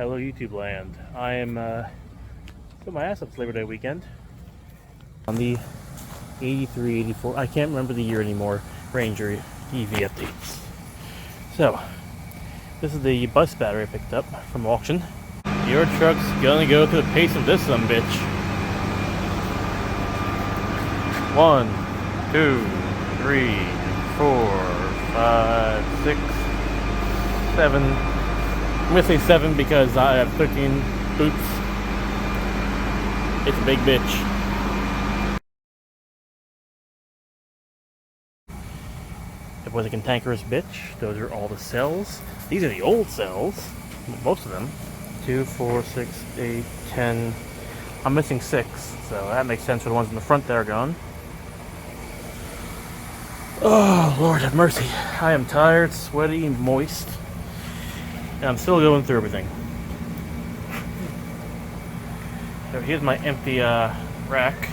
Hello YouTube land. I am put my ass up this Labor Day weekend on the 83, 84, I can't remember the year anymore, Ranger EV updates. So, this is the bus battery I picked up from auction. Your truck's gonna go to the pace of this son bitch. 1, 2, 3, 4, 5, 6, 7. I'm gonna say 7 because I have 13 boots. It's a big bitch. It was a cantankerous bitch. Those are all the cells. These are the old cells. Most of them. 2, 4, 6, 8, 10. I'm missing 6, so that makes sense for the ones in the front that are gone. Oh, Lord have mercy. I am tired, sweaty, moist. And I'm still going through everything. So here's my empty rack.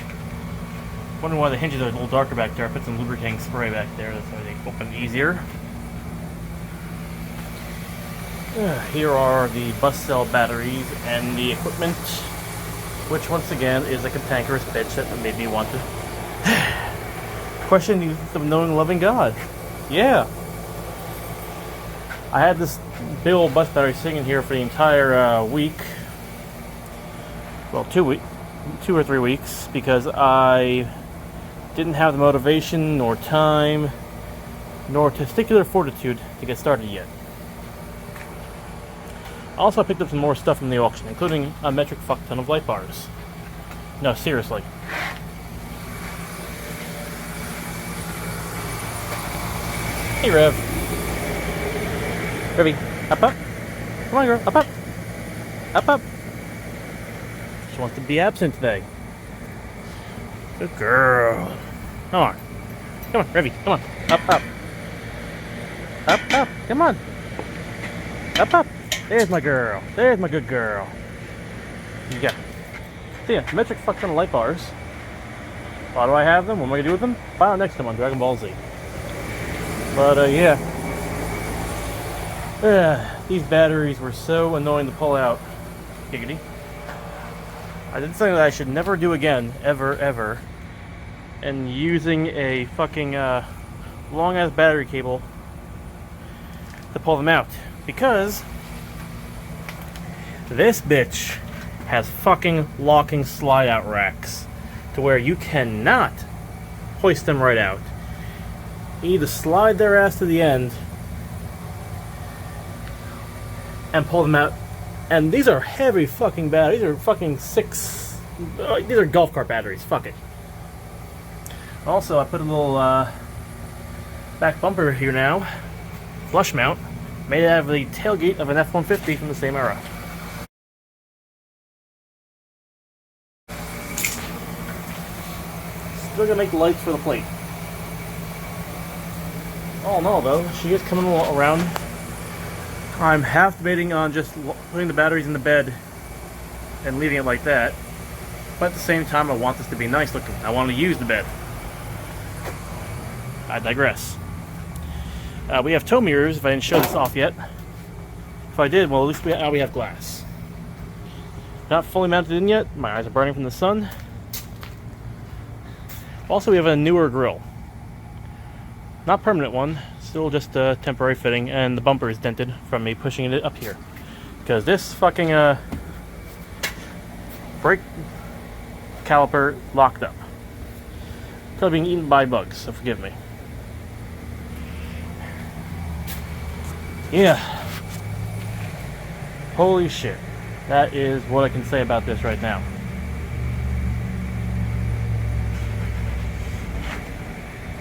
Wondering why the hinges are a little darker back there. I put some lubricating spray back there. That's why they open easier. Here are the bus cell batteries and the equipment, which once again is a cantankerous bitch that made me want to question the knowing, loving God. Yeah. I had this big old bus battery sitting here for the entire week. Well, 2 or 3 weeks, because I didn't have the motivation, nor time, nor testicular fortitude to get started yet. Also, I picked up some more stuff from the auction, including a metric fuck ton of light bars. No, seriously. Hey, Rev. Revy, up, up. Come on, girl, up, up. Up, up. She wants to be absent today. Good girl. Come on. Come on, Revy, come on. Up, up. Up, up. Come on. Up, up. There's my girl. There's my good girl. Yeah. So yeah, metric fuck ton of light bars. Why do I have them? What am I gonna do with them? Buy them next time on Dragon Ball Z. But yeah. These batteries were so annoying to pull out. Giggity. I did something that I should never do again, ever. And using a fucking long ass battery cable to pull them out. Because this bitch has fucking locking slide out racks to where you cannot hoist them right out. You need to slide their ass to the end and pull them out. And these are heavy fucking batteries. These are fucking these are golf cart batteries. Fuck it. Also, I put a little back bumper here now. Flush mount. Made it out of the tailgate of an F-150 from the same era. Still gonna make the lights for the plate. All in all, though, she is coming around. I'm half debating on just putting the batteries in the bed and leaving it like that. But at the same time, I want this to be nice looking. I want to use the bed. I digress. We have tow mirrors, if I didn't show this off yet. If I did, well, at least we have glass. Not fully mounted in yet. My eyes are burning from the sun. Also, we have a newer grill. Not permanent one, still just a temporary fitting, and the bumper is dented from me pushing it up here. Because this fucking brake caliper locked up. It's being eaten by bugs, so forgive me. Yeah. Holy shit. That is what I can say about this right now.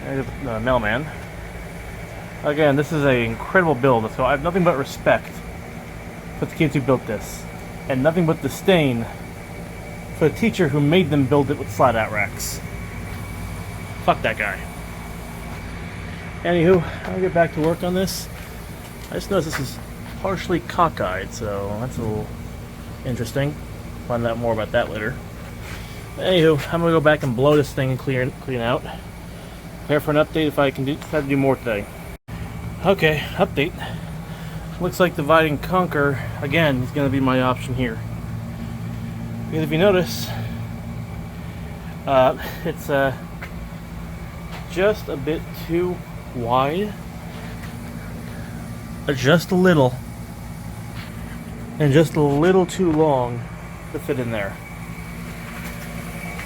There's the mailman. Again, this is an incredible build, so I have nothing but respect for the kids who built this. And nothing but disdain for the teacher who made them build it with slide-out racks. Fuck that guy. Anywho, I'll get back to work on this. I just noticed this is partially cockeyed, so that's a little interesting. Find out more about that later. Anywho, I'm gonna go back and blow this thing and clean out. Prepare for an update if I can do more today. Okay, update. looks like divide and conquer again is going to be my option here. Because if you notice, it's just a bit too wide, just a little, and just a little too long to fit in there.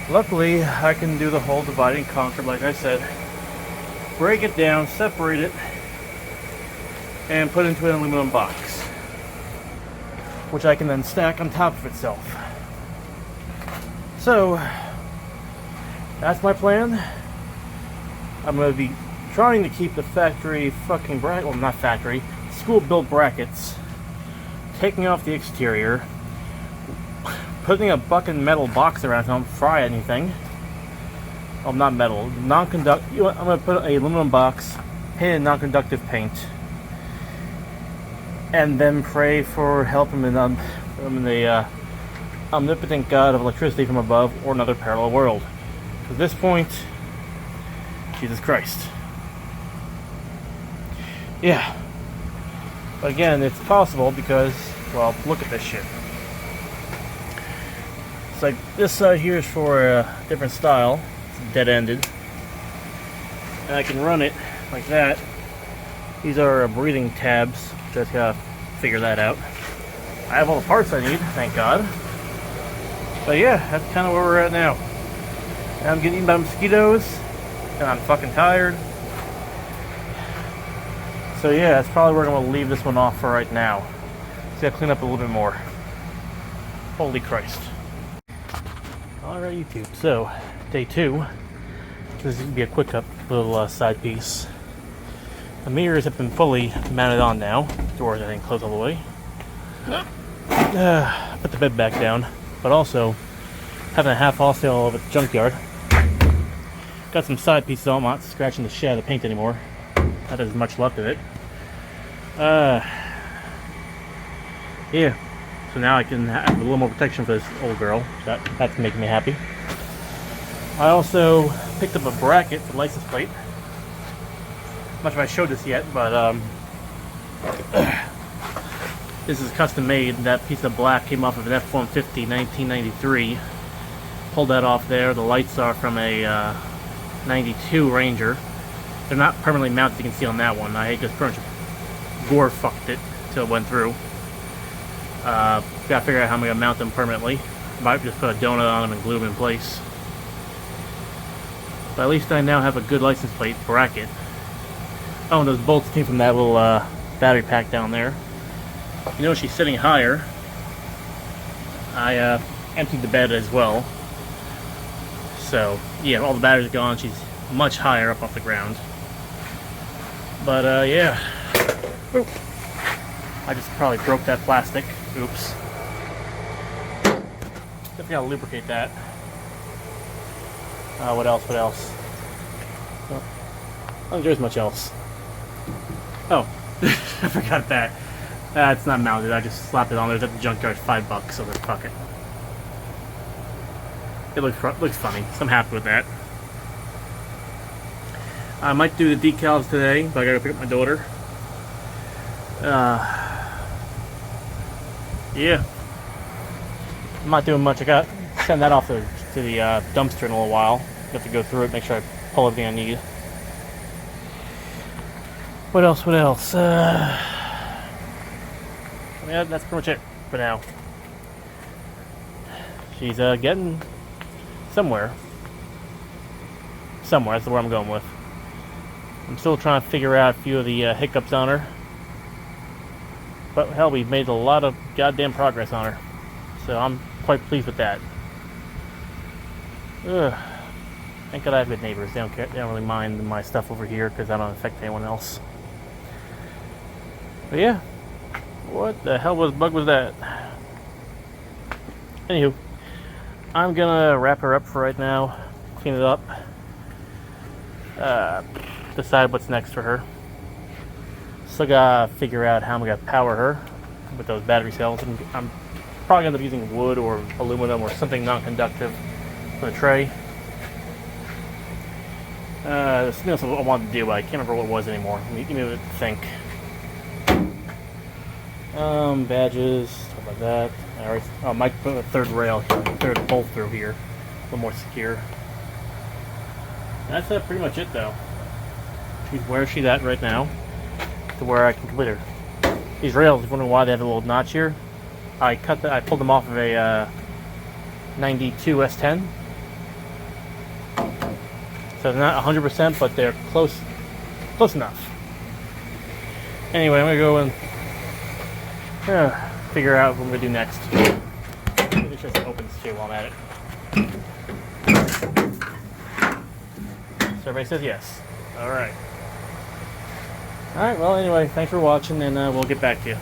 Luckily, I can do the whole divide and conquer, like I said. Break it down, separate it, and put it into an aluminum box, which I can then stack on top of itself. So, that's my plan. I'm going to be trying to keep the factory fucking bracket, well, not factory, school-built brackets, taking off the exterior, putting a fucking metal box around so I don't fry anything. Oh, not metal, non-conduct. You know what, I'm going to put an aluminum box, paint in non-conductive paint, and then pray for help from the omnipotent God of electricity from above or another parallel world. At this point, Jesus Christ. Yeah. But again, it's possible because, well, look at this shit. It's like this side here is for a different style. It's dead-ended. And I can run it like that. These are breathing tabs. Just gotta figure that out. I have all the parts I need, thank God. But yeah, that's kind of where we're at now. And I'm getting eaten by mosquitoes, and I'm fucking tired. So yeah, that's probably where I'm going to leave this one off for right now. So I clean up a little bit more. Holy Christ. Alright, YouTube. So, day 2. This is going to be a quick up little side piece. The mirrors have been fully mounted on now. Doors, I think, close all the way. Put the bed back down. But also, having a half haul sale of a junkyard. Got some side pieces on. I'm not scratching the shit out of the paint anymore. Not as much left of it. Yeah. So now I can have a little more protection for this old girl. That's making me happy. I also picked up a bracket for the license plate. I'm not sure if I showed this yet, but this is custom made. That piece of black came off of an F-150 1993. Pulled that off there. The lights are from a 92 Ranger. They're not permanently mounted, you can see on that one. I just pretty much gore fucked it till it went through. Gotta figure out how I'm gonna mount them permanently. Might just put a donut on them and glue them in place. But at least I now have a good license plate bracket. Oh, and those bolts came from that little battery pack down there. You know, she's sitting higher. I emptied the bed as well. So, yeah, all the batteries are gone. She's much higher up off the ground. But, yeah. Oop. I just probably broke that plastic. Oops. Definitely gotta lubricate that. What else? What else? Well, I don't think there's much else. Oh, I forgot that. It's not mounted. I just slapped it on there. It's at the junkyard, $5, so let's fuck it. It looks funny, so I'm happy with that. I might do the decals today, but I gotta pick up my daughter. Yeah. I'm not doing much. I got to send that off to the dumpster in a little while. Have to go through it, make sure I pull everything I need. What else? What else? Yeah, that's pretty much it for now. She's getting somewhere. Somewhere, that's where I'm going with. I'm still trying to figure out a few of the hiccups on her. But hell, we've made a lot of goddamn progress on her. So I'm quite pleased with that. Ugh. Thank God I have good neighbors. They don't care. They don't really mind my stuff over here because I don't affect anyone else. But yeah. What the hell bug was that? Anywho. I'm gonna wrap her up for right now. Clean it up. Decide what's next for her. Still gotta figure out how I'm gonna power her with those battery cells. I'm probably gonna end up using wood or aluminum or something non-conductive for the tray. There's something else I wanted to do, but I can't remember what it was anymore. Give me a think. Badges, stuff like that. I might put a third rail here, third bolt through here, a little more secure. That's pretty much it, though. She's where she's at right now, to where I can complete her. These rails, if you're wondering why they have a little notch here, I pulled them off of a 92 S10. So they're not 100%, but they're close enough. Anyway, I'm gonna go and figure out what I'm gonna do next. Make sure it opens too while I'm at it. So everybody says yes. Alright. Alright, well anyway, thanks for watching, and we'll get back to you.